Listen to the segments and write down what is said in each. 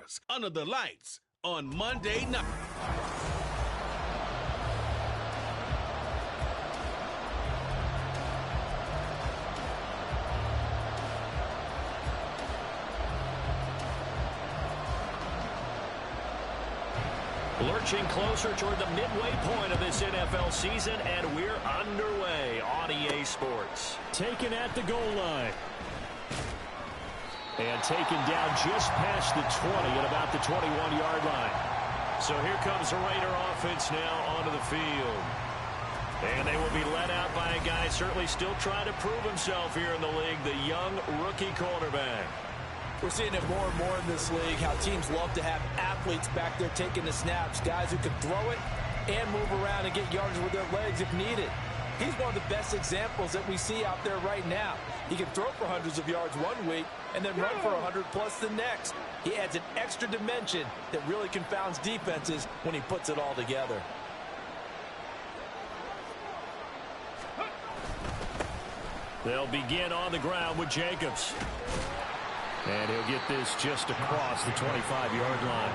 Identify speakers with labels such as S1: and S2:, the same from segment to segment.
S1: Stars under the lights on Monday night.
S2: Lurching closer toward the midway point of this NFL season, and we're underway on EA Sports. Taken at the goal line. And taken down just past the 20 at about the 21-yard line. So here comes the Raider offense now onto the field. And they will be led out by a guy certainly still trying to prove himself here in the league, the young rookie quarterback.
S3: We're seeing it more and more in this league, how teams love to have athletes back there taking the snaps, guys who can throw it and move around and get yards with their legs if needed. He's one of the best examples that we see out there right now. He can throw for hundreds of yards one week and then run for 100+ the next. He adds an extra dimension that really confounds defenses when he puts it all together.
S2: They'll begin on the ground with Jacobs. And he'll get this just across the 25-yard line.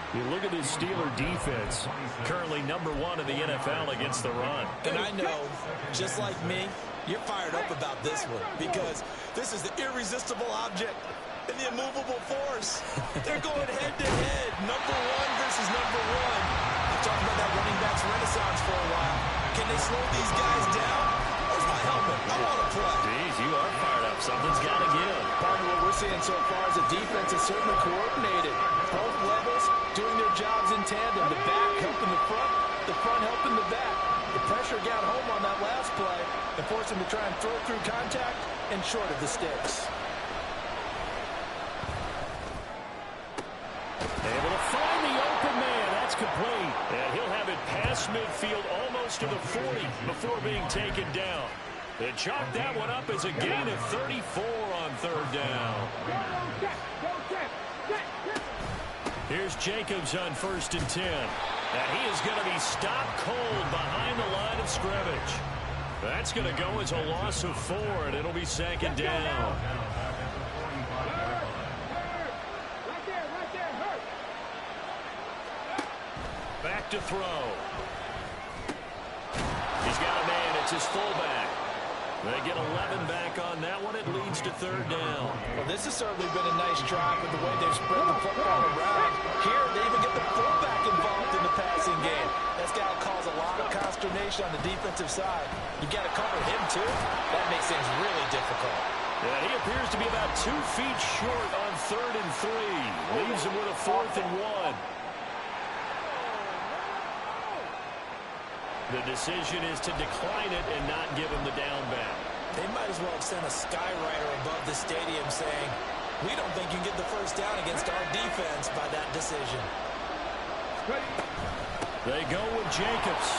S2: You look at this Steeler defense, currently #1 in the NFL against the run.
S3: And I know, just like me, you're fired up about this one because this is the irresistible object and the immovable force. They're going head-to-head, #1 versus #1. I'm talking about that running backs renaissance for a while. Can they slow these guys down? Where's my helmet? I want to play.
S2: Jeez, you are fired up. Something's got to give.
S3: Part of what we're seeing so far is the defense is certainly coordinated. Both levels doing their jobs in tandem. The back helping the front helping the back. The pressure got home on that last play and forced him to try and throw through contact and short of the sticks.
S2: Able to find the open man. That's complete. And he'll have it past midfield almost to the 40 before being taken down. They chalked that one up as a gain of 34 on third down. Here's Jacobs on 1st and 10. And he is going to be stopped cold behind the line of scrimmage. That's going to go as a loss of 4, and it'll be 2nd down. Back to throw. He's got a man. It's his fullback. They get 11 back on that one. It leads to 3rd down.
S3: Well, this has certainly been a nice drive with the way they've spread the football around. Here, they even get the fullback involved in the passing game. That's got to cause a lot of consternation on the defensive side. You've got to cover him, too. That makes things really difficult.
S2: Yeah, he appears to be about 2 feet short on 3rd and 3. Leaves him with a 4th and 1. The decision is to decline it and not give him the down back.
S3: They might as well have sent a skywriter above the stadium saying, we don't think you can get the first down against our defense by that decision.
S2: They go with Jacobs.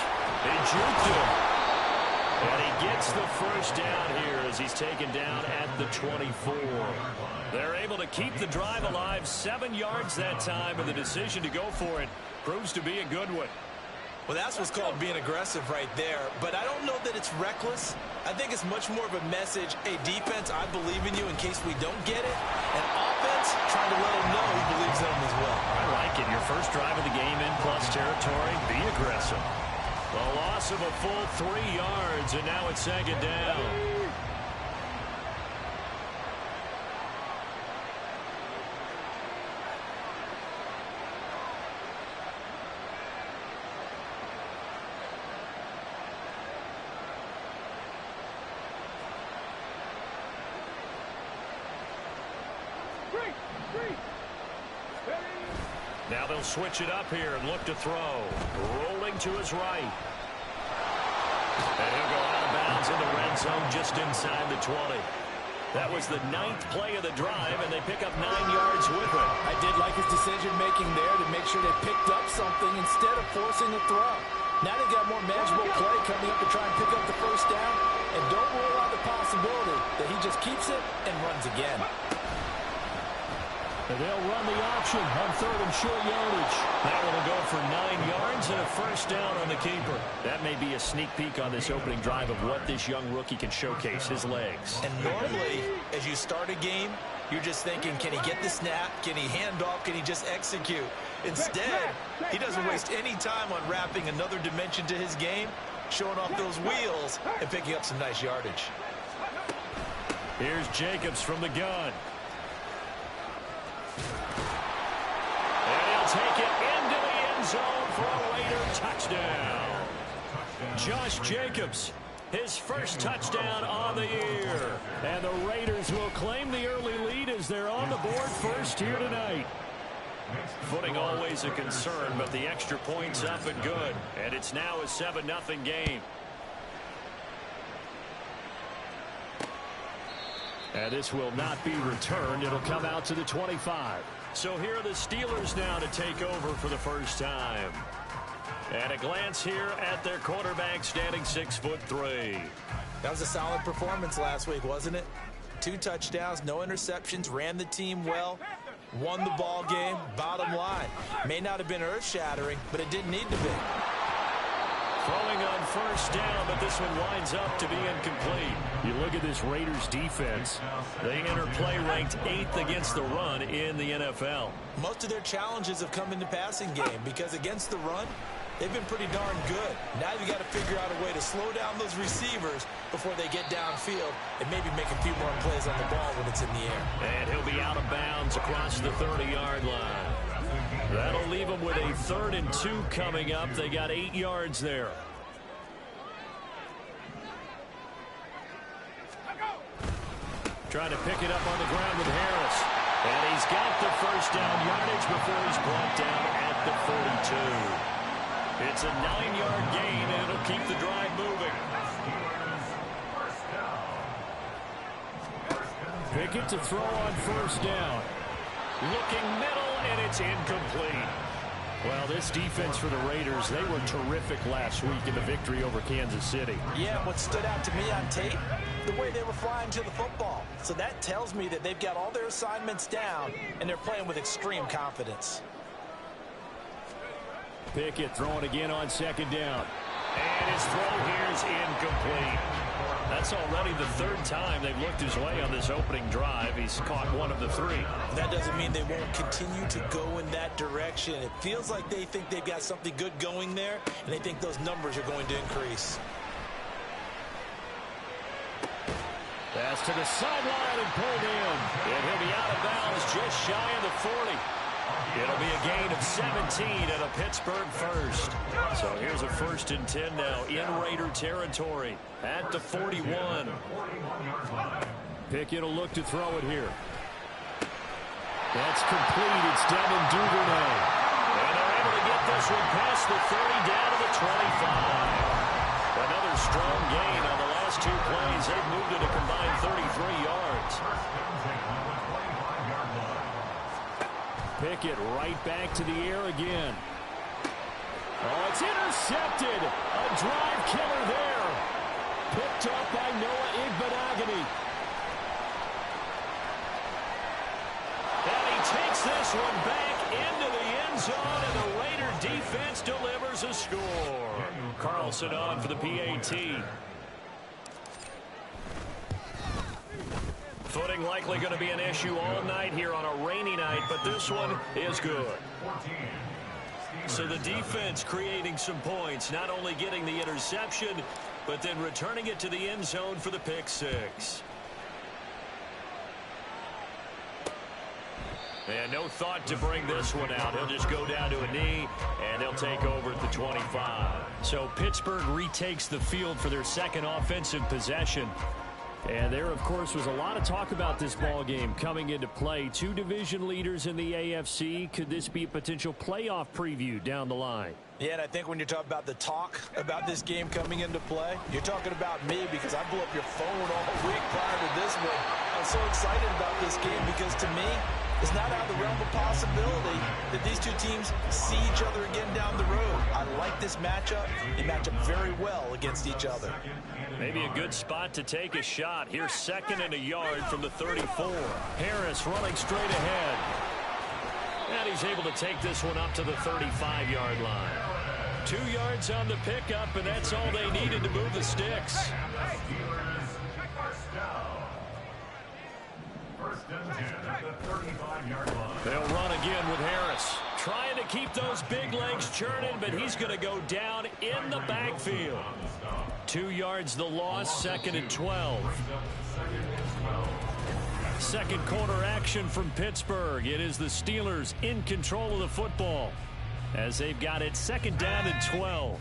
S2: They juked him. And he gets the first down here as he's taken down at the 24. They're able to keep the drive alive, 7 yards that time, and the decision to go for it proves to be a good one.
S3: Well, that's what's called being aggressive right there. But I don't know that it's reckless. I think it's much more of a message, hey, defense, I believe in you in case we don't get it. And offense, trying to let him know he believes in him as well.
S2: I like it. Your first drive of the game in plus territory, be aggressive. A loss of a full 3 yards, and now it's 2nd down. Now they'll switch it up here and look to throw. Rolling to his right. And he'll go out of bounds in the red zone just inside the 20. That was the 9th play of the drive, and they pick up 9 yards with it.
S3: I did like his decision-making there to make sure they picked up something instead of forcing a throw. Now they've got more manageable play coming up to try and pick up the first down. And don't rule out the possibility that he just keeps it and runs again.
S2: And they'll run the option on 3rd and short yardage. That one will go for 9 yards and a first down on the keeper. That may be a sneak peek on this opening drive of what this young rookie can showcase, his legs.
S3: And normally, as you start a game, You're just thinking, can he get the snap? Can he hand off? Can he just execute? Instead, he doesn't waste any time on wrapping another dimension to his game, showing off those wheels, and picking up some nice yardage.
S2: Here's Jacobs from the gun. And he'll take it into the end zone for a Raider touchdown. Josh Jacobs, his first touchdown on the year. And the Raiders will claim the early lead as they're on the board first here tonight. Footing always a concern, but the extra point's up and good. And it's now a 7-0 game. And this will not be returned. It'll come out to the 25. So here are the Steelers now to take over for the first time. And a glance here at their quarterback standing 6'3".
S3: That was a solid performance last week, wasn't it? 2 touchdowns, no interceptions, ran the team well, won the ball game. Bottom line, may not have been earth-shattering, but it didn't need to be.
S2: Throwing on first down, but this one winds up to be incomplete. You look at this Raiders defense. They enter play ranked 8th against the run in the NFL.
S3: Most of their challenges have come in the passing game because against the run, they've been pretty darn good. Now you got to figure out a way to slow down those receivers before they get downfield and maybe make a few more plays on the ball when it's in the air.
S2: And he'll be out of bounds across the 30-yard line. That'll leave them with a 3rd and 2 coming up. They got 8 yards there. Trying to pick it up on the ground with Harris. And he's got the first down yardage before he's brought down at the 42. It's a 9-yard gain, and it'll keep the drive moving. Pickett to throw on first down. Looking middle, and it's incomplete. Well, this defense for the Raiders, they were terrific last week in the victory over Kansas City.
S3: Yeah, what stood out to me on tape, the way they were flying to the football. So that tells me that they've got all their assignments down, and they're playing with extreme confidence.
S2: Pickett throwing again on second down. And his throw here is incomplete. That's already the 3rd time they've looked his way on this opening drive. He's caught 1 of the 3.
S3: That doesn't mean they won't continue to go in that direction. It feels like they think they've got something good going there, and they think those numbers are going to increase.
S2: Pass to the sideline and pulled in. And he'll be out of bounds just shy of the 40. It'll be a gain of 17 and a Pittsburgh first. So here's a 1st and 10 now in Raider territory at the 41. Pickett will look to throw it here. That's complete. It's Devin Duvernay. And they're able to get this one past the 30 down to the 25. Another strong gain on the last 2 plays. They've moved it a combined 33 yards. Pickett right back to the air again. Oh, it's intercepted. A drive killer there. Picked up by Noah Igbenogany. And he takes this one back into the end zone, and the Raider defense delivers a score. Carlson on for the PAT. Footing likely going to be an issue all night here on a rainy night, but this one is good. So the defense creating some points, not only getting the interception, but then returning it to the end zone for the pick 6. And no thought to bring this one out. He'll just go down to a knee, and they'll take over at the 25. So Pittsburgh retakes the field for their 2nd offensive possession. And there, of course, was a lot of talk about this ball game coming into play. 2 division leaders in the AFC. Could this be a potential playoff preview down the line?
S3: Yeah, and I think when you're talking about the talk about this game coming into play, you're talking about me because I blew up your phone all week prior to this one. I'm so excited about this game because to me, it's not out of the realm of possibility that these 2 teams see each other again down the road. I like this matchup. They match up very well against each other.
S2: Maybe a good spot to take a shot. Here's 2nd and a yard from the 34. Harris running straight ahead. And he's able to take this one up to the 35-yard line. 2 yards on the pickup, and that's all they needed to move the sticks. They'll run again with Harris. Trying to keep those big legs churning, but he's going to go down in the backfield. 2 yards the loss, 2nd and 12. Second quarter action from Pittsburgh. It is the Steelers in control of the football as they've got it 2nd down and 12.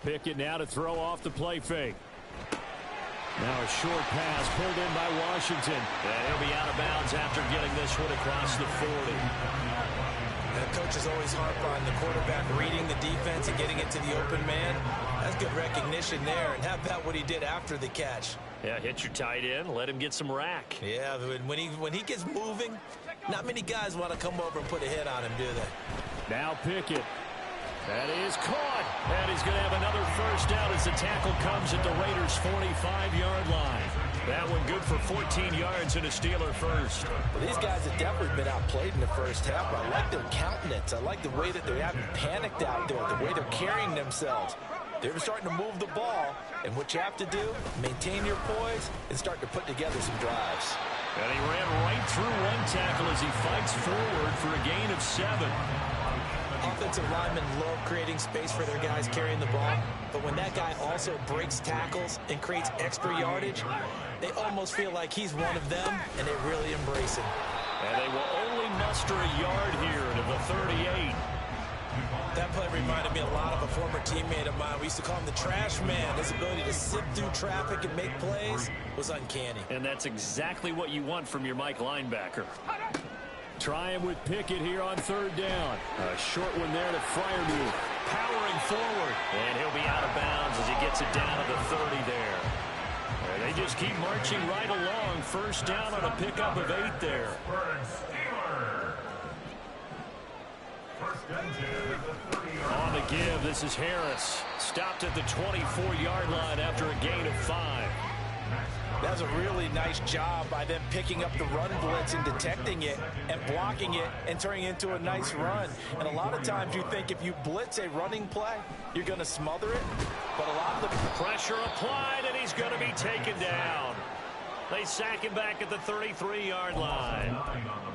S2: Pickett now to throw off the play fake. Now a short pass pulled in by Washington. And he'll be out of bounds after getting this one across the 40.
S3: The coaches always harp on the quarterback reading the defense and getting it to the open man. That's good recognition there. And how about what he did after the catch?
S2: Yeah, hit your tight end, let him get some rack.
S3: Yeah, when he gets moving, not many guys want to come over and put a hit on him, do they?
S2: Now Pickett. That is caught. And he's going to have another first down as the tackle comes at the Raiders' 45-yard line. That one good for 14 yards and a Steeler first.
S3: Well, these guys have definitely been outplayed in the first half. I like their countenance. I like the way that they haven't panicked out there, the way they're carrying themselves. They're starting to move the ball, and what you have to do, maintain your poise and start to put together some drives.
S2: And he ran right through one tackle as he fights forward for a gain of 7.
S3: Offensive linemen love creating space for their guys carrying the ball, but when that guy also breaks tackles and creates extra yardage, they almost feel like he's one of them, and they really embrace him.
S2: And they will only muster a yard here to the 38.
S3: That play reminded me a lot of a former teammate of mine. We used to call him the trash man. His ability to sift through traffic and make plays was uncanny.
S2: And that's exactly what you want from your Mike linebacker. Trying with Pickett here on 3rd down. A short one there to Freiermuth. Powering forward. And he'll be out of bounds as he gets it down to the 30 there. And they just keep marching right along. First down on a pickup of 8 there. On the give, this is Harris. Stopped at the 24-yard line after a gain of 5.
S3: That was a really nice job by them picking up the run blitz and detecting it and blocking it and turning it into a nice run. And a lot of times you think if you blitz a running play, you're going to smother it. But a lot of the
S2: pressure applied, and he's going to be taken down. They sack him back at the 33-yard line.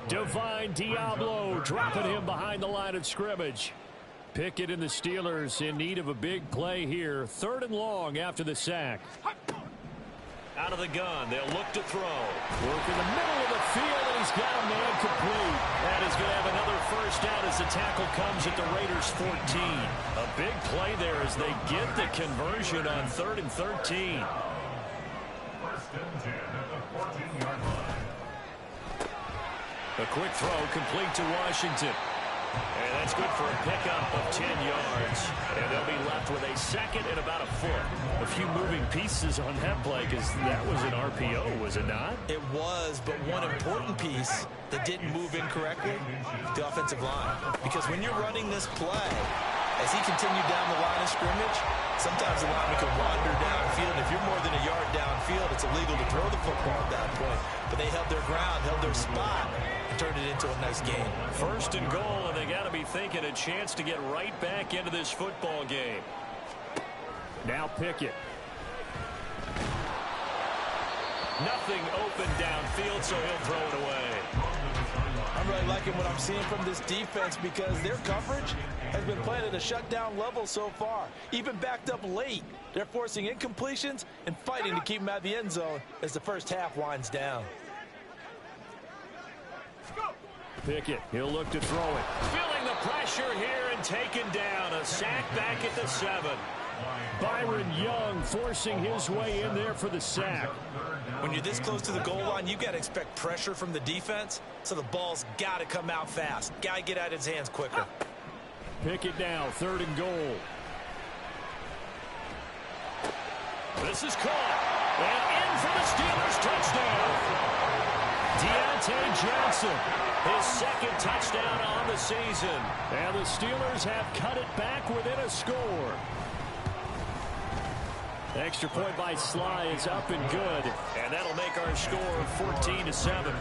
S2: Divine Diablo dropping him behind the line of scrimmage. Pickett and the Steelers in need of a big play here. 3rd and long after the sack. Out of the gun, they'll look to throw. Work in the middle of the field, and he's got a man complete. And he's going to have another first down as the tackle comes at the Raiders' 14. A big play there as they get the conversion on 3rd and 13. A quick throw complete to Washington. And that's good for a pickup of 10 yards. And they'll be left with a 2nd and about a foot. A few moving pieces on that play because that was an RPO, was it not?
S3: It was, but one important piece that didn't move incorrectly, the offensive line. Because when you're running this play, as he continued down the line of scrimmage, sometimes the lineman can wander downfield. If you're more than a yard downfield, it's illegal to throw the football at that point. But they held their ground, held their spot, and turned it into a nice game.
S2: 1st and goal, and they got to be thinking a chance to get right back into this football game. Now Pickett. Nothing open downfield, so he'll throw it away.
S3: I'm really liking what I'm seeing from this defense because their coverage has been playing at a shutdown level so far. Even backed up late, they're forcing incompletions and fighting to keep them out of the end zone as the first half winds down.
S2: Pickett, he'll look to throw it. Feeling the pressure here and taken down. A sack back at the 7. Byron Young forcing his way in there for the sack.
S3: When you're this close to the goal line, you got to expect pressure from the defense, so the ball's got to come out fast. Got to get out of his hands quicker.
S2: Pickett now, 3rd and goal. This is caught. And in for the Steelers touchdown. Deontay Johnson, his 2nd touchdown on the season. And the Steelers have cut it back within a score. Extra point by Sly is up and good. And that'll make our score 14-7.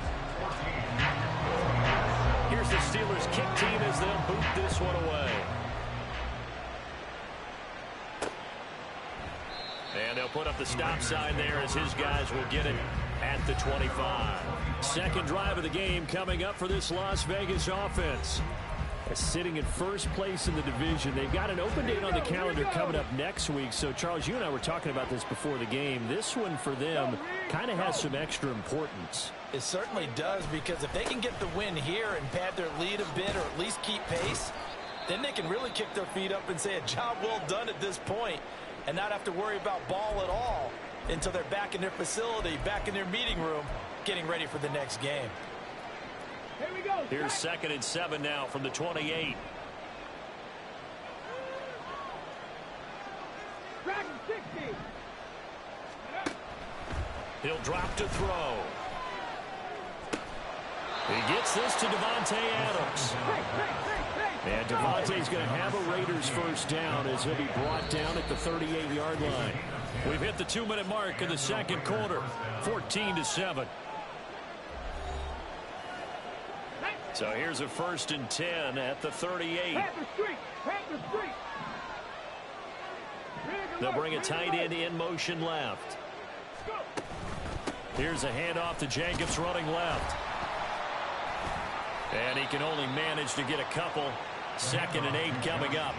S2: Here's the Steelers kick team as they'll boot this one away. And they'll put up the stop sign there as his guys will get it at the 25. Second drive of the game coming up for this Las Vegas offense. Sitting in first place in the division. They've got an open date on the calendar coming up next week. So, Charles, you and I were talking about this before the game. This one for them kind of has some extra importance.
S3: It certainly does, because if they can get the win here and pad their lead a bit or at least keep pace, then they can really kick their feet up and say a job well done at this point and not have to worry about ball at all until they're back in their facility, back in their meeting room, getting ready for the next game.
S2: Here's 2nd and 7 now from the 28. He'll drop to throw. He gets this to Davante Adams. And Davante's going to have a Raiders first down as he'll be brought down at the 38-yard line. We've hit the 2-minute mark in the second quarter, 14-7. So here's a 1st and 10 at the 38. They'll bring a tight end in motion left. Here's a handoff to Jacobs running left. And he can only manage to get a couple. 2nd and 8 coming up.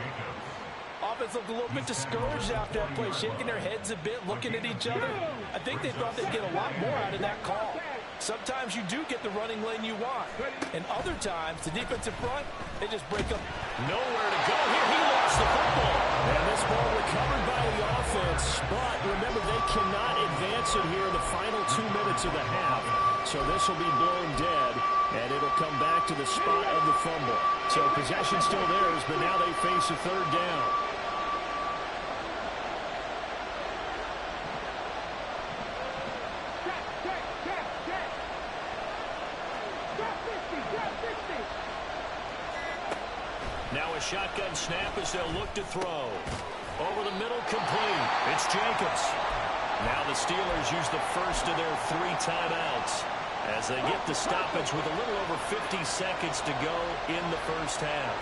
S3: Offense looked a little bit discouraged after that play, shaking their heads a bit, looking at each other. I think they thought they'd get a lot more out of that call. Sometimes you do get the running lane you want. And other times, the defensive front, they just break up.
S2: Nowhere to go here. He lost the football. And this ball recovered by the offense. But remember, they cannot advance it here in the final 2 minutes of the half. So this will be blown dead. And it'll come back to the spot of the fumble. So possession still theirs, but now they face a 3rd down. Now a shotgun snap as they'll look to throw. Over the middle, complete. It's Jacobs. Now the Steelers use the first of their 3 timeouts as they get the stoppage with a little over 50 seconds to go in the first half.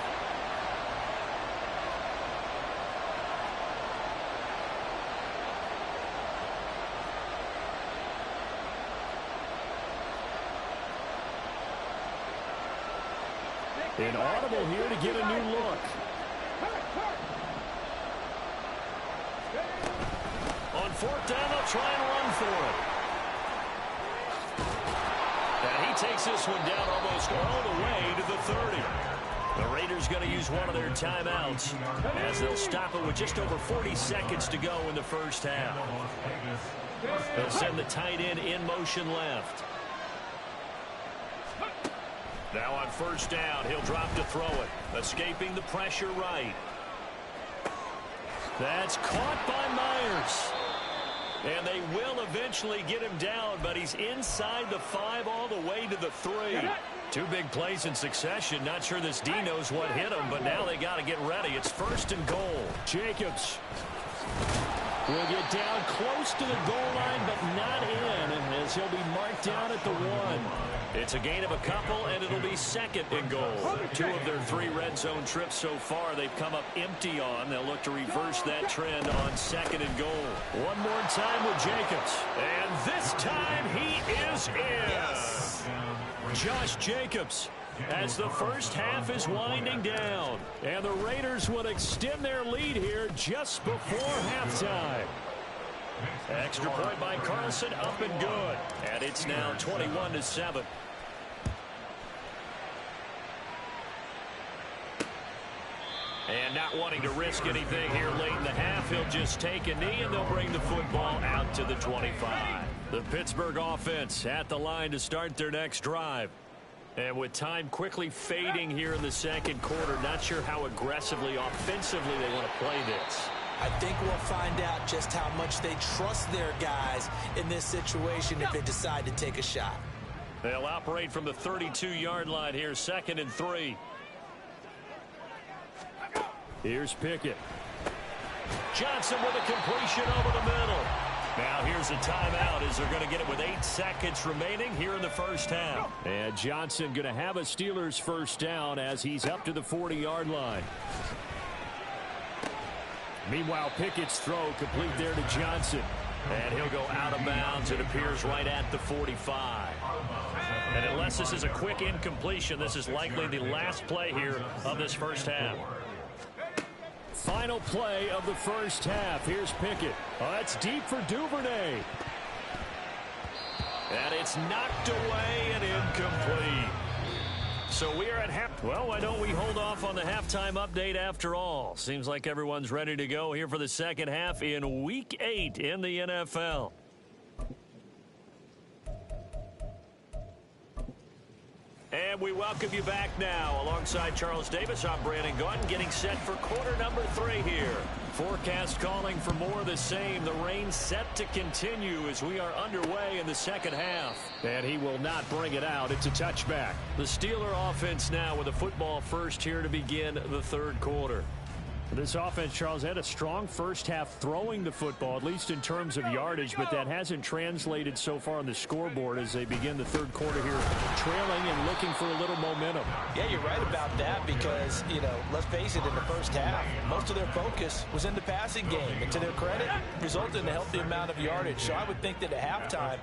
S2: An audible here to get a new look. On 4th down, they'll try and run for it. And he takes this one down almost all the way to the 30. The Raiders going to use one of their timeouts as they'll stop it with just over 40 seconds to go in the first half. They'll send the tight end in motion left. Now on 1st down, he'll drop to throw it. Escaping the pressure right. That's caught by Myers. And they will eventually get him down, but he's inside the 5 all the way to the 3. 2 big plays in succession. Not sure this D knows what hit him, but now they got to get ready. It's 1st and goal. Jacobs will get down close to the goal line, but not in, as he'll be marked down at the 1. It's a gain of a couple, and it'll be 2nd and goal. 2 of their 3 red zone trips so far they've come up empty on. They'll look to reverse that trend on 2nd and goal. One more time with Jacobs. And this time he is in. Yes. Josh Jacobs as the first half is winding down. And the Raiders will extend their lead here just before halftime. Extra point by Carlson, up and good. And it's now 21-7. And not wanting to risk anything here late in the half, he'll just take a knee and they'll bring the football out to the 25. The Pittsburgh offense at the line to start their next drive. And with time quickly fading here in the second quarter, not sure how aggressively, offensively they want to play this.
S3: I think we'll find out just how much they trust their guys in this situation if they decide to take a shot.
S2: They'll operate from the 32-yard line here, 2nd and 3. Here's Pickett. Johnson with a completion over the middle. Now here's a timeout as they're going to get it with 8 seconds remaining here in the first half. And Johnson going to have a Steelers first down as he's up to the 40-yard line. Meanwhile, Pickett's throw complete there to Johnson. And he'll go out of bounds. It appears right at the 45. And unless this is a quick incompletion, this is likely the last play here of this first half. Final play of the first half. Here's Pickett. Oh, that's deep for Duvernay. And it's knocked away and incomplete. So we are at half. Well, why don't we hold off on the halftime update after all? Seems like everyone's ready to go here for the second half in Week 8 in the NFL. And we welcome you back now. Alongside Charles Davis, I'm Brandon Gaudin, getting set for quarter number 3 here. Forecast calling for more of the same. The rain set to continue as we are underway in the second half. And he will not bring it out. It's a touchback. The Steeler offense now with a football first here to begin the third quarter. This offense, Charles, had a strong first half throwing the football, at least in terms of yardage, but that hasn't translated so far on the scoreboard as they begin the third quarter here, trailing and looking for a little momentum.
S3: Yeah, you're right about that because, let's face it, in the first half, most of their focus was in the passing game. And to their credit, resulted in a healthy amount of yardage. So I would think that at halftime,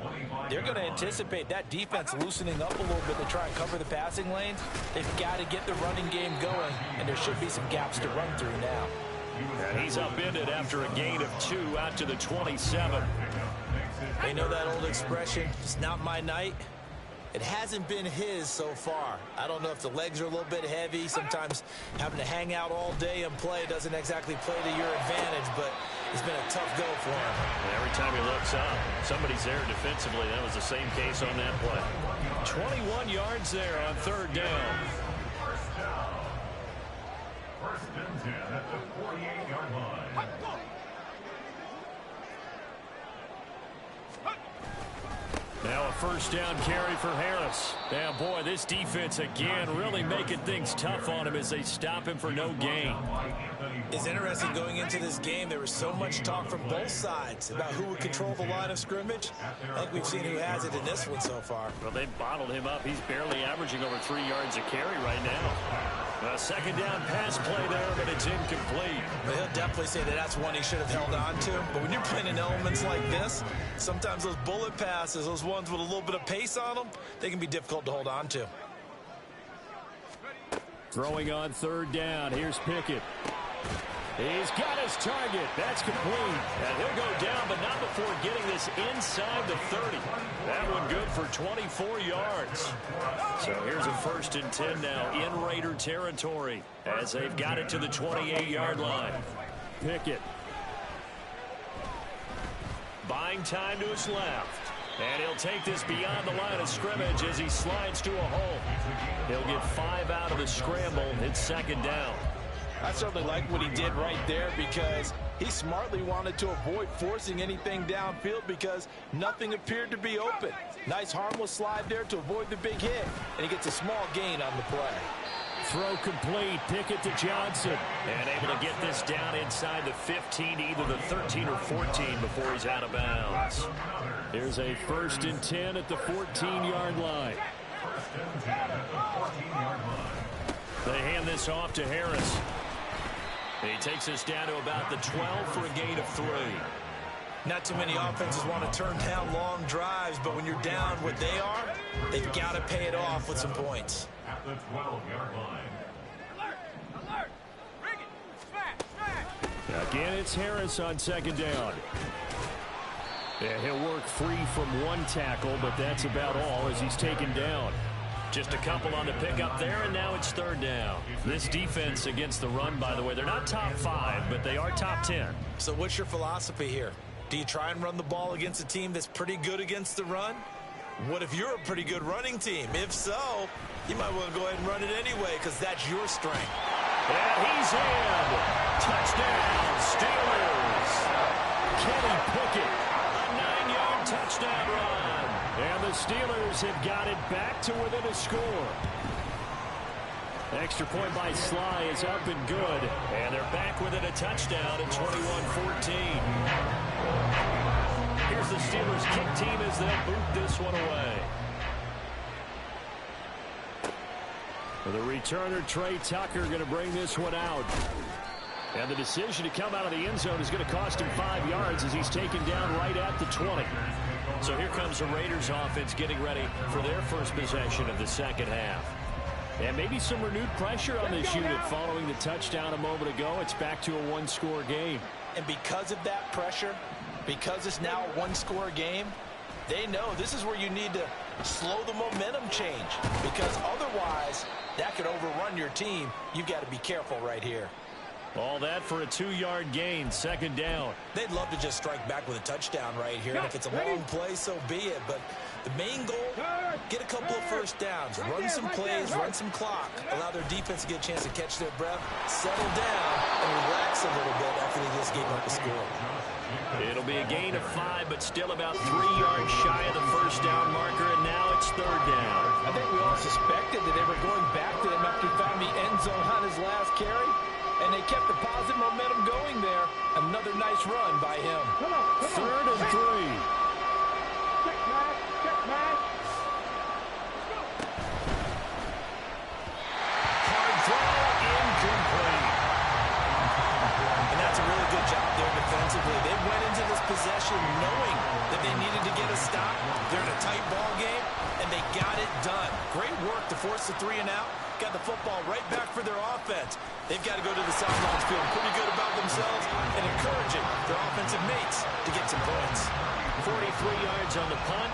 S3: they're going to anticipate that defense loosening up a little bit to try and cover the passing lanes. They've got to get the running game going, and there should be some gaps to run through now.
S2: And he's upended after a gain of 2 out to the 27.
S3: They know that old expression, it's not my night. It hasn't been his so far. I don't know if the legs are a little bit heavy. Sometimes having to hang out all day and play doesn't exactly play to your advantage, but it's been a tough go for him.
S2: And every time he looks up, somebody's there defensively. That was the same case on that play. 21 yards there on third down.
S4: First and 10 at the 48-yard line.
S2: Now a first down carry for Harris. Now, boy, this defense again really making things tough on him as they stop him for no gain.
S3: It's interesting going into this game. There was so much talk from both sides about who would control the line of scrimmage. I think we've seen who has it in this one so far.
S2: Well, they've bottled him up. He's barely averaging over 3 yards a carry right now. A second down pass play there, but it's incomplete.
S3: Well, he'll definitely say that that's one he should have held on to. But when you're playing in elements like this, sometimes those bullet passes, those ones with a little bit of pace on them, they can be difficult to hold on to.
S2: Throwing on third down. Here's Pickett. He's got his target. That's complete. And he'll go down, but not before getting this inside the 30. That one good for 24 yards. So here's a first and 10 now in Raider territory as they've got it to the 28-yard line. Pickett. Buying time to his left. And he'll take this beyond the line of scrimmage as he slides to a hole. He'll get 5 out of the scramble. It's second down.
S3: I certainly like what he did right there because he smartly wanted to avoid forcing anything downfield because nothing appeared to be open. Nice harmless slide there to avoid the big hit, and he gets a small gain on the play.
S2: Throw complete. Pickett to Johnson. And able to get this down inside the 15, either the 13 or 14 before he's out of bounds. Here's a first and 10 at the 14-yard line. They hand this off to Harris. He takes us down to about the 12 for a gain of 3.
S3: Not too many offenses want to turn down long drives, but when you're down what they are, they've got to pay it off with some points.
S4: At the 12-yard line.
S5: Alert! Bring it! Smash!
S2: Again, it's Harris on second down. Yeah, he'll work free from one tackle, but that's about all as he's taken down. Just a couple on the pickup there, and now it's third down. This defense against the run, by the way, they're not top 5, but they are top 10.
S3: So what's your philosophy here? Do you try and run the ball against a team that's pretty good against the run? What if you're a pretty good running team? If so, you might want to go ahead and run it anyway because that's your strength.
S2: And he's in. Touchdown, Steelers. Kenny Pickett, a 9-yard touchdown run. And the Steelers have got it back to within a score. Extra point by Sly is up and good. And they're back within a touchdown at 21-14. Here's the Steelers kick team as they'll boot this one away. The returner, Trey Tucker, going to bring this one out. And the decision to come out of the end zone is going to cost him 5 yards as he's taken down right at the 20. So here comes the Raiders offense getting ready for their first possession of the second half. And maybe some renewed pressure on this unit following the touchdown a moment ago. It's back to a one-score game.
S3: And because of that pressure, because it's now a one-score game, they know this is where you need to slow the momentum change, because otherwise that could overrun your team. You've got to be careful right here.
S2: All that for a 2-yard gain, second down.
S3: They'd love to just strike back with a touchdown right here. And if it's a long play, so be it. But the main goal, get a couple of first downs, run some plays, run some clock, allow their defense to get a chance to catch their breath, settle down, and relax a little bit after they just gave up a score.
S2: It'll be a gain of 5, but still about 3 yards shy of the first down marker, and now it's third down.
S3: I think we all suspected that they were going back to him after he found the end zone on his last carry, and they kept the positive momentum going there. Another nice run by him.
S2: Third and 3.
S5: Check back.
S2: Hard throw, incomplete.
S3: And that's a really good job there defensively. They went into this possession knowing that they needed to get a stop. They're in a tight ball game, and they got it done. Great work to force the 3 and out. Got the football right back for their offense. They've got to go to the sidelines feeling pretty good about themselves and encouraging their offensive mates to get some points.
S2: 43 yards on the punt,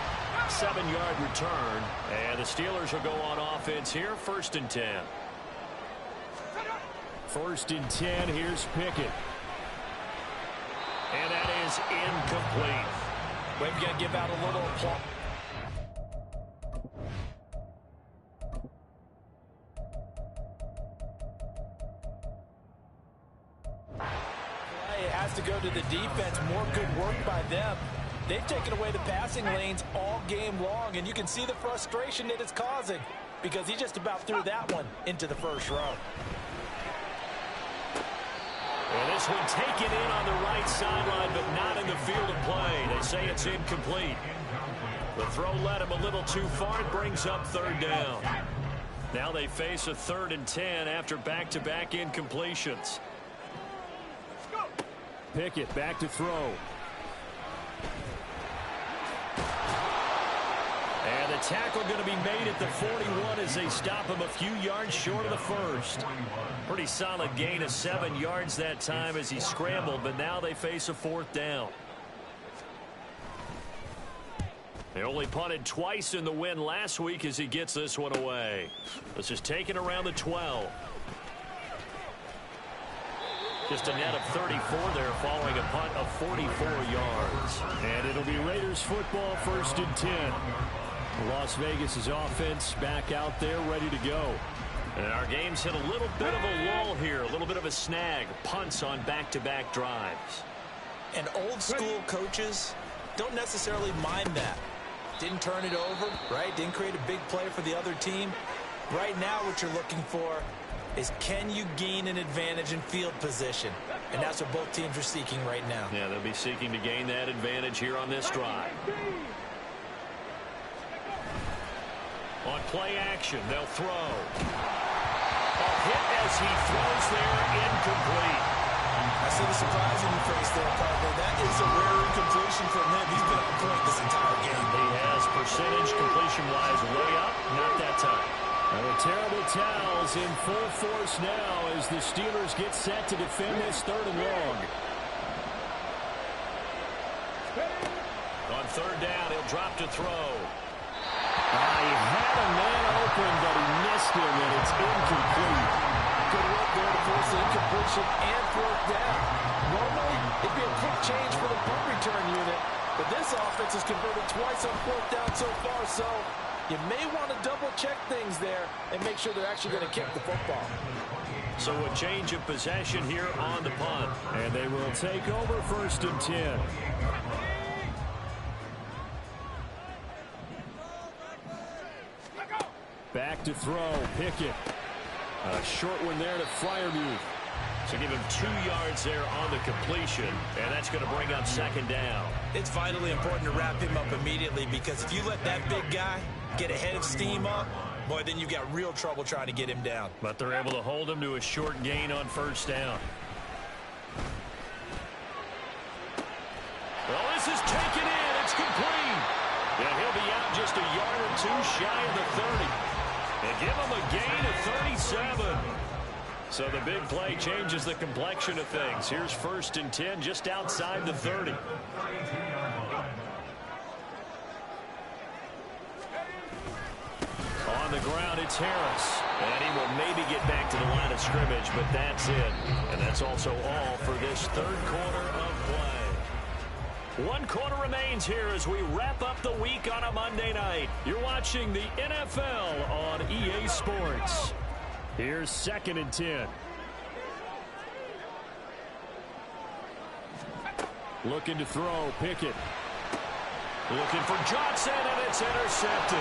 S2: 7-yard return, and the Steelers will go on offense here, first and 10. First and 10, here's Pickett. And that is incomplete.
S3: We've got to give out a little applause. It has to go to the defense. More good work by them. They've taken away the passing lanes all game long, and you can see the frustration that it's causing because he just about threw that one into the first row.
S2: And this one taken in on the right sideline, but not in the field of play. They say it's incomplete. The throw led him a little too far. It brings up third down. Now they face a 3rd and 10 after back-to-back incompletions. Pickett back to throw. And the tackle going to be made at the 41 as they stop him a few yards short of the first. Pretty solid gain of 7 yards that time as he scrambled, but now they face a 4th down. They only punted twice in the win last week as he gets this one away. This is taken around the 12. Just a net of 34 there following a punt of 44 yards. And it'll be Raiders football, first and 10. Las Vegas' offense back out there ready to go. And our game's hit a little bit of a lull here, a little bit of a snag. Punts on back-to-back drives.
S3: And old school coaches don't necessarily mind that. Didn't turn it over, right? Didn't create a big play for the other team. Right now what you're looking for is, can you gain an advantage in field position? And that's what both teams are seeking right now.
S2: Yeah, they'll be seeking to gain that advantage here on this drive. On play action, they'll throw. A hit as he throws there, incomplete.
S3: I see the surprise in your face there, Parker. That is a rare incompletion from him. He's been on point this entire game.
S2: He has percentage completion-wise way up, not that time. And the terrible towels in full force now as the Steelers get set to defend this 3rd and long. On 3rd down, he'll drop to throw. He had a man open, but he missed him, and it's incomplete.
S3: Good work there to force the incompletion and 4th down. Normally, it'd be a quick change for the punt return unit, but this offense has converted twice on 4th down so far, so you may want to double-check things there and make sure they're actually going to kick the football.
S2: So a change of possession here on the punt. And they will take over first and 10. Back to throw, Pickett. A short one there to Freiermuth. So give him 2 yards there on the completion, and that's going to bring up 2nd down.
S3: It's vitally important to wrap him up immediately, because if you let that big guy get ahead of steam up, boy, then you got real trouble trying to get him down.
S2: But they're able to hold him to a short gain on 1st down. This is taken in. It's complete. Yeah, he'll be out just a yard or two shy of the 30. And give him a gain of 37. So the big play changes the complexion of things. Here's 1st and 10 just outside the 30. On the ground, it's Harris. And he will maybe get back to the line of scrimmage, but that's it. And that's also all for this 3rd quarter of play. 1 quarter remains here as we wrap up the week on a Monday night. You're watching the NFL on EA Sports. Here's 2nd and 10. Looking to throw, Pickett. Looking for Johnson, and it's intercepted.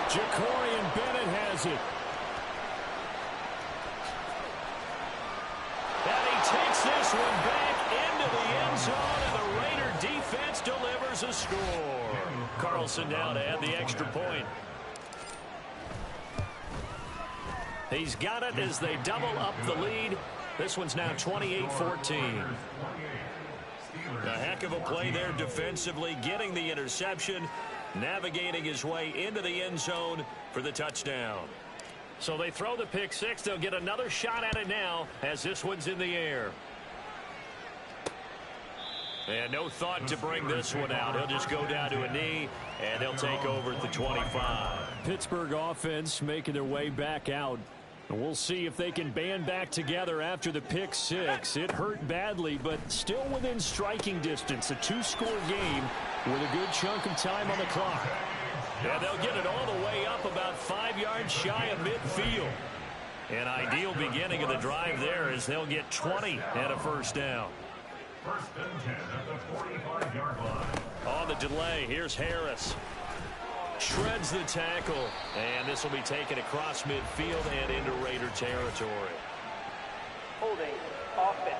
S2: Jacorian Bennett has it. And he takes this one back into the end zone, and the Raider defense delivers a score. Carlson now to add the extra point. He's got it as they double up the lead. This one's now 28-14. A heck of a play there defensively, getting the interception, navigating his way into the end zone for the touchdown. So they throw the pick six. They'll get another shot at it now as this one's in the air. And no thought to bring this one out. He'll just go down to a knee, and they'll take over at the 25. Pittsburgh offense making their way back out. And we'll see if they can band back together after the pick six. It hurt badly, but still within striking distance. A 2-score game with a good chunk of time on the clock. And they'll get it all the way up about 5 yards shy of midfield. An ideal beginning of the drive there as they'll get 20 and a first down.
S4: 1st and 10 at the 45-yard line.
S2: On the delay, here's Harris. Shreds the tackle, and this will be taken across midfield and into Raider territory.
S5: Holding offense.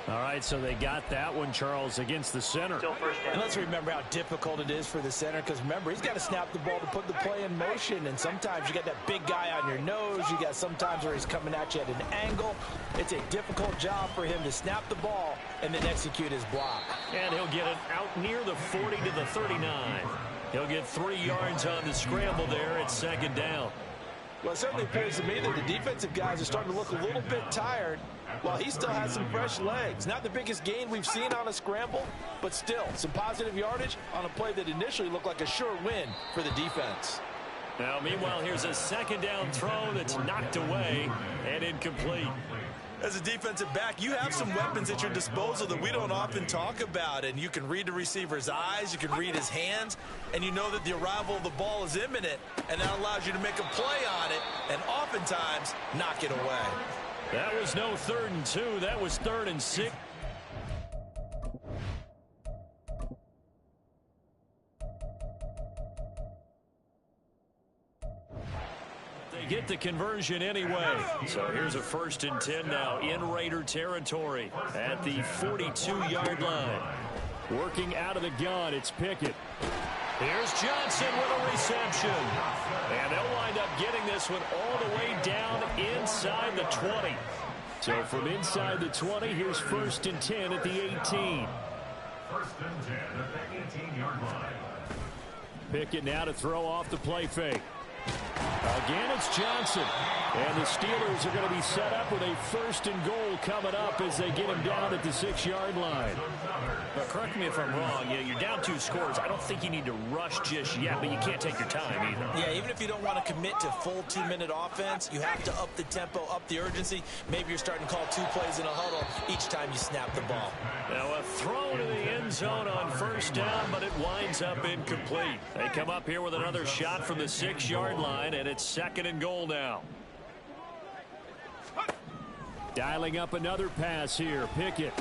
S2: All right, so they got that one, Charles, against the center.
S5: Still first down.
S3: And let's remember how difficult it is for the center, because remember, he's got to snap the ball to put the play in motion, and sometimes you got that big guy on your nose. You got sometimes where he's coming at you at an angle. It's a difficult job for him to snap the ball and then execute his block.
S2: And he'll get it out near the 40 to the 39. He'll get 3 yards on the scramble there at 2nd down.
S3: Well, it certainly appears to me that the defensive guys are starting to look a little bit tired while he still has some fresh legs. Not the biggest gain we've seen on a scramble, but still some positive yardage on a play that initially looked like a sure win for the defense.
S2: Now, meanwhile, here's a 2nd down throw that's knocked away and incomplete.
S6: As a defensive back, you have some weapons at your disposal that we don't often talk about, and you can read the receiver's eyes, you can read his hands, and you know that the arrival of the ball is imminent, and that allows you to make a play on it and oftentimes knock it away.
S2: That was no 3rd and 2. That was 3rd and 6. Get the conversion anyway. So here's a 1st and 10 now in Raider territory at the 42-yard line. Working out of the gun, it's Pickett. Here's Johnson with a reception. And they'll wind up getting this one all the way down inside the 20. So from inside the 20, here's 1st and 10 at the 18.
S4: 1st and 10 at the 18-yard line.
S2: Pickett now to throw off the play fake. Again, it's Johnson. And the Steelers are going to be set up with a 1st and goal coming up as they get him down at the 6-yard line.
S6: But correct me if I'm wrong. You're down 2 scores. I don't think you need to rush just yet, but you can't take your time either.
S3: Yeah, even if you don't want to commit to full 2-minute offense, you have to up the tempo, up the urgency. Maybe you're starting to call 2 plays in a huddle each time you snap the ball.
S2: Now a throw to the end zone on 1st down, but it winds up incomplete. They come up here with another shot from the 6-yard line, and it's 2nd and goal now. Dialing up another pass here, Pickett.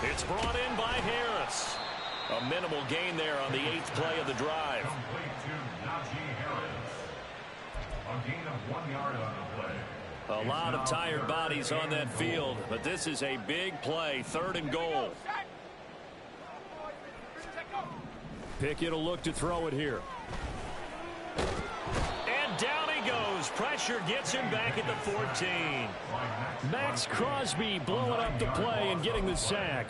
S2: It's brought in by Harris. A minimal gain there on the 8th play of the drive.
S4: Complete to Najee Harris. A gain of 1 yard on the play.
S2: A lot of tired bodies on that field, but this is a big play, 3rd and goal. Pickett will look to throw it here. And down he goes. Pressure gets him back at the 14. Max Crosby blowing up the play and getting the sack.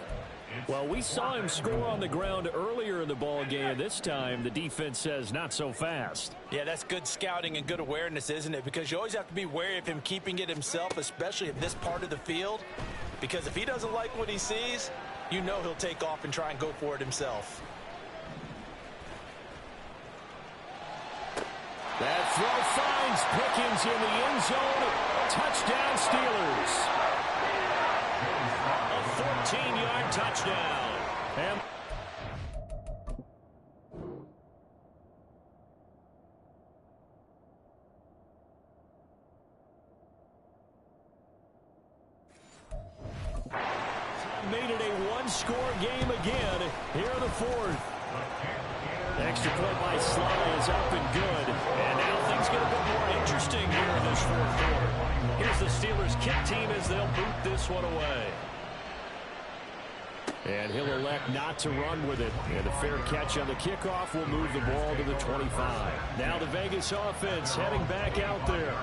S2: Well, we saw him score on the ground earlier in the ball game. This time, the defense says not so fast.
S3: Yeah, that's good scouting and good awareness, isn't it? Because you always have to be wary of him keeping it himself, especially at this part of the field. Because if he doesn't like what he sees, you know he'll take off and try and go for it himself.
S2: That throw finds Pickens in the end zone. Touchdown, Steelers. A 14-yard touchdown. And made it a one-score game again here in the fourth. Extra point by Sly is up and good. And now things get a bit more interesting here in this fourth quarter. Here's the Steelers kick team as they'll boot this one away. And he'll elect not to run with it. And a fair catch on the kickoff will move the ball to the 25. Now the Vegas offense heading back out there.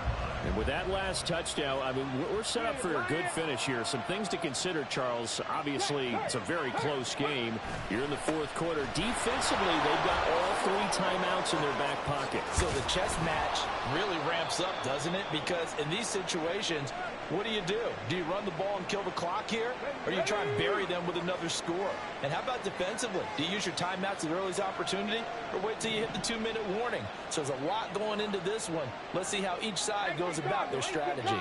S2: And with that last touchdown, I mean, we're set up for a good finish here. Some things to consider, Charles. Obviously, it's a very close game. You're in the fourth quarter. Defensively, they've got all 3 timeouts in their back pocket.
S3: So the chess match really ramps up, doesn't it? Because in these situations, what do? Do you run the ball and kill the clock here? Or do you try and bury them with another score? And how about defensively? Do you use your timeouts at the earliest opportunity? Or wait till you hit the 2-minute warning? So there's a lot going into this one. Let's see how each side goes about their strategy.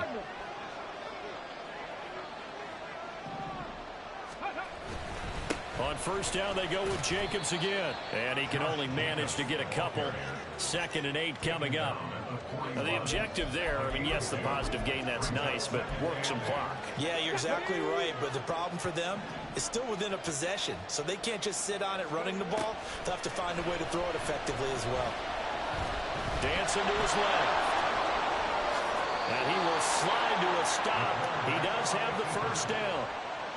S2: On first down, they go with Jacobs again. And he can only manage to get a couple. 2nd and 8 coming up. Now, the objective there, I mean, yes, the positive gain, that's nice, but work some clock.
S3: Yeah, you're exactly right. But the problem for them is still within a possession. So they can't just sit on it running the ball. They'll have to find a way to throw it effectively as well.
S2: Dancing to his left. And he will slide to a stop. He does have the first down.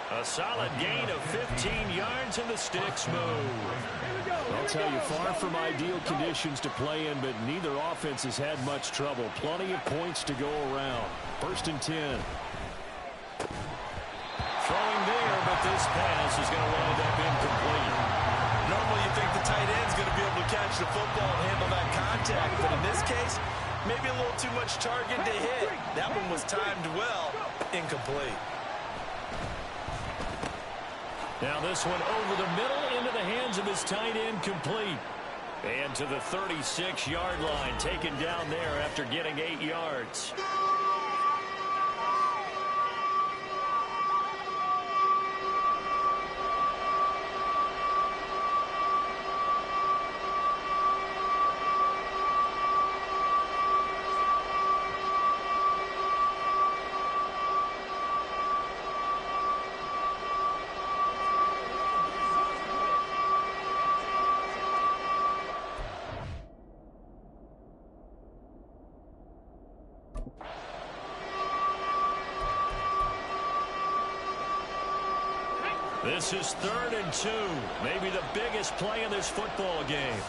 S2: A solid gain of 15 yards, and the sticks move. I'll tell you, far from ideal conditions to play in, but neither offense has had much trouble. Plenty of points to go around. 1st and 10. Throwing there, but this pass is going to wind up incomplete.
S6: Normally you think the tight end's going to be able to catch the football and handle that contact, but in this case, maybe a little too much target to hit. That one was timed well. Incomplete.
S2: Now this one over the middle into the hands of his tight end, complete. And to the 36-yard line, taken down there after getting 8 yards. This is 3rd and 2. Maybe the biggest play in this football game.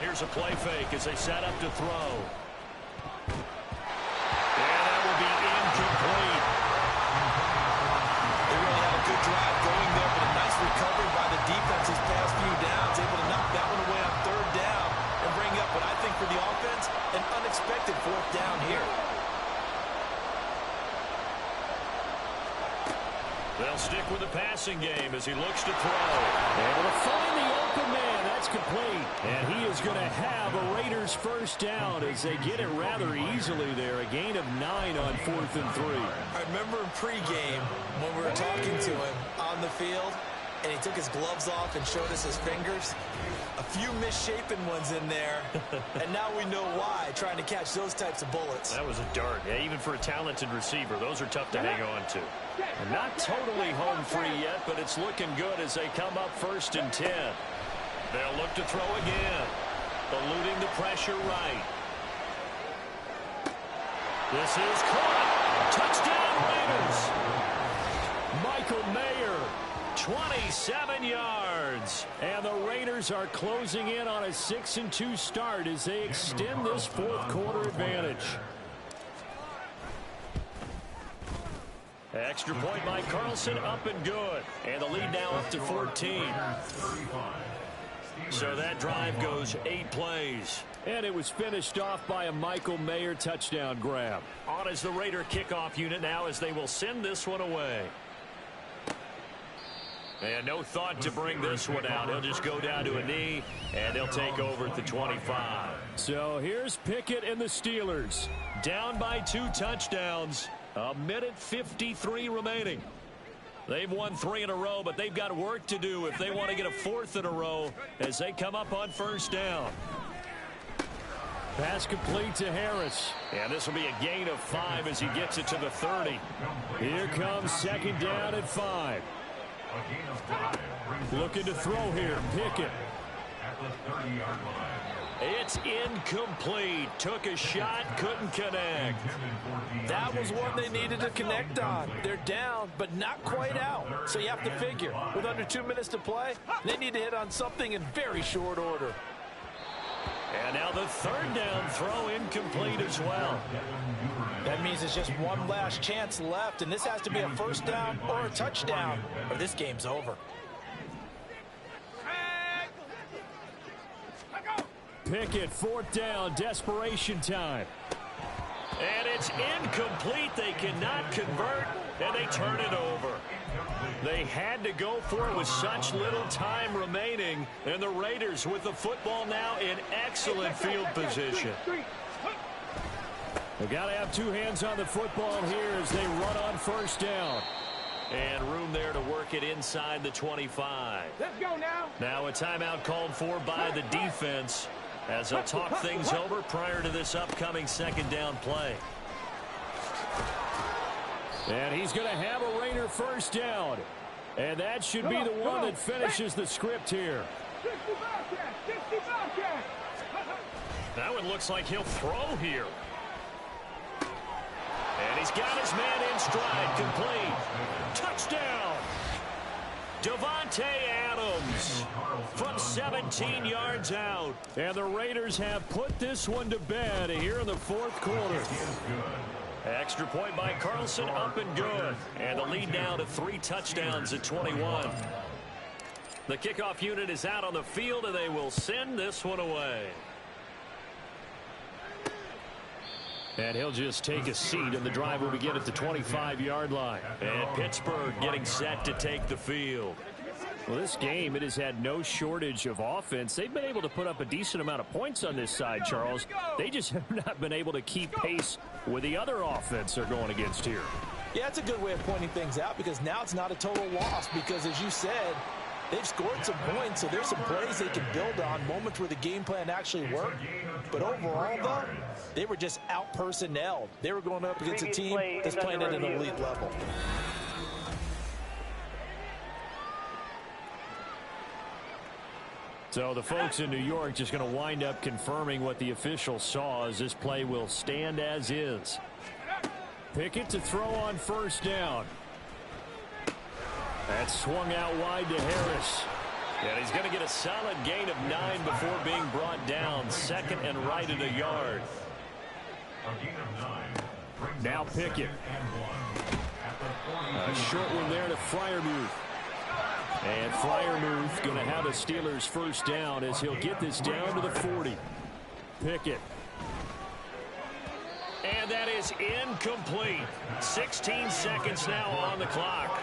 S2: Here's a play fake as they set up to throw. And that will be incomplete.
S3: They really had a good drive going there, but a nice recovery by the defense these past few downs, able to knock that one away on 3rd down and bring up what I think for the offense, an unexpected 4th down here.
S2: They'll stick with the passing game as he looks to throw. Able to find the open man. That's complete. And he is going to have a Raiders first down as they get it rather easily there. A gain of 9 on 4th and 3.
S3: I remember in pregame when we were talking to him on the field, and he took his gloves off and showed us his fingers. A few misshapen ones in there, and now we know why, trying to catch those types of bullets.
S2: That was a dart. Yeah, even for a talented receiver, those are tough to hang on to. And not totally home free yet, but it's looking good as they come up 1st and 10. They'll look to throw again. Eluding the pressure right. This is caught. Touchdown Raiders. Michael Mayer, 27 yards. And the Raiders are closing in on a 6-2 start as they extend this 4th quarter advantage. Extra point by Carlson, up and good. And the lead now up to 14. So that drive goes 8 plays.
S7: And it was finished off by a Michael Mayer touchdown grab.
S2: On as the Raider kickoff unit now as they will send this one away. And no thought to bring this one out. He'll just go down to a knee, and they'll take over at the 25.
S7: So here's Pickett and the Steelers.
S2: Down by 2 touchdowns. 1:53 remaining. They've won 3 in a row, but they've got work to do if they want to get a 4th in a row as they come up on first down.
S7: Pass complete to Harris.
S2: And this will be a gain of 5 as he gets it to the 30.
S7: Here comes second down at 5. Looking to throw here, Pickett.
S4: At the 30-yard line.
S2: It's incomplete. Took a shot, couldn't connect.
S3: That was one they needed to connect on. They're down, but not quite out. So you have to figure, with under 2 minutes to play, they need to hit on something in very short order.
S2: And now the 3rd down throw incomplete as well.
S3: That means it's just one last chance left, and this has to be a first down or a touchdown, or this game's over.
S7: Pickett, 4th down, desperation time.
S2: And it's incomplete. They cannot convert, and they turn it over. They had to go for it with such little time remaining, and the Raiders with the football now in excellent field position.
S7: They've got to have 2 hands on the football here as they run on first down.
S2: And room there to work it inside the 25.
S5: Let's go now.
S2: Now a timeout called for by the defense as they'll talk things over prior to this upcoming second down play.
S7: And he's going to have a Raider first down. And that should be the one that finishes the script here.
S2: That one looks like he'll throw here. And he's got his man in stride, complete. Touchdown! Davante Adams from 17 yards out.
S7: And the Raiders have put this one to bed here in the 4th quarter.
S2: Extra point by Carlson, up and good. And the lead now to 3 touchdowns at 21. The kickoff unit is out on the field, and they will send this one away.
S7: And he'll just take a seat, and the drive will begin at the 25-yard line.
S2: And Pittsburgh getting set to take the field.
S7: Well, this game, it has had no shortage of offense. They've been able to put up a decent amount of points on this side, Charles. They just have not been able to keep pace with the other offense they're going against here.
S3: Yeah, it's a good way of pointing things out because now it's not a total loss because, as you said, they've scored some points, so there's some plays they can build on, moments where the game plan actually worked. But overall, though, they were just out-personnelled. They were going up against a team that's playing at an elite level.
S7: So the folks in New York just going to wind up confirming what the officials saw as this play will stand as is. Pickett to throw on first down. That's swung out wide to Harris.
S2: And he's going to get a solid gain of 9 before being brought down. 2nd and right at a yard.
S7: Now Pickett. A short one there to Freiermuth. And Freiermuth going to have a Steelers first down as he'll get this down to the 40. Pickett.
S2: And that is incomplete. 16 seconds now on the clock.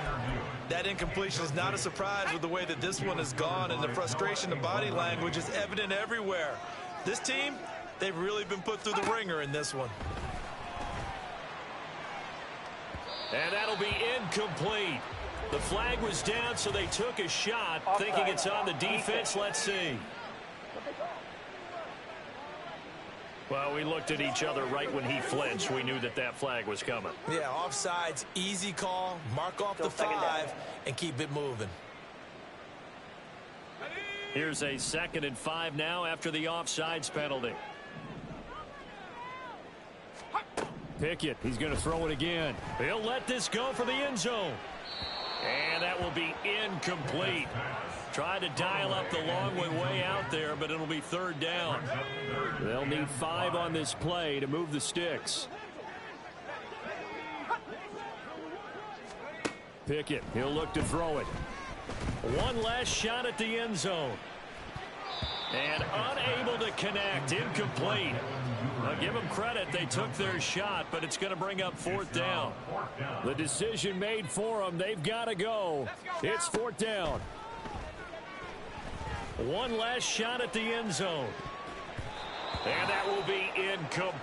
S6: That incompletion is not a surprise with the way that this one has gone, and the frustration, the body language is evident everywhere. This team, they've really been put through the ringer in this one.
S2: And that'll be incomplete. The flag was down, so they took a shot, thinking it's on the defense. Let's see. Well, we looked at each other right when he flinched. We knew that that flag was coming.
S6: Yeah, offsides, easy call, mark off the 5, and keep it moving.
S2: Here's a 2nd and 5 now after the offsides penalty.
S7: Pickett, he's going to throw it again.
S2: He'll let this go for the end zone. And that will be incomplete. Tried to dial up the long way out there, but it'll be 3rd down.
S7: They'll need 5 on this play to move the sticks. Pickett, he'll look to throw it. One last shot at the end zone. And unable to connect. Incomplete. Now give them credit. They took their shot, but it's going to bring up fourth down. The decision made for them. They've got to go. It's fourth down. One last shot at the end zone. And that will be incomplete.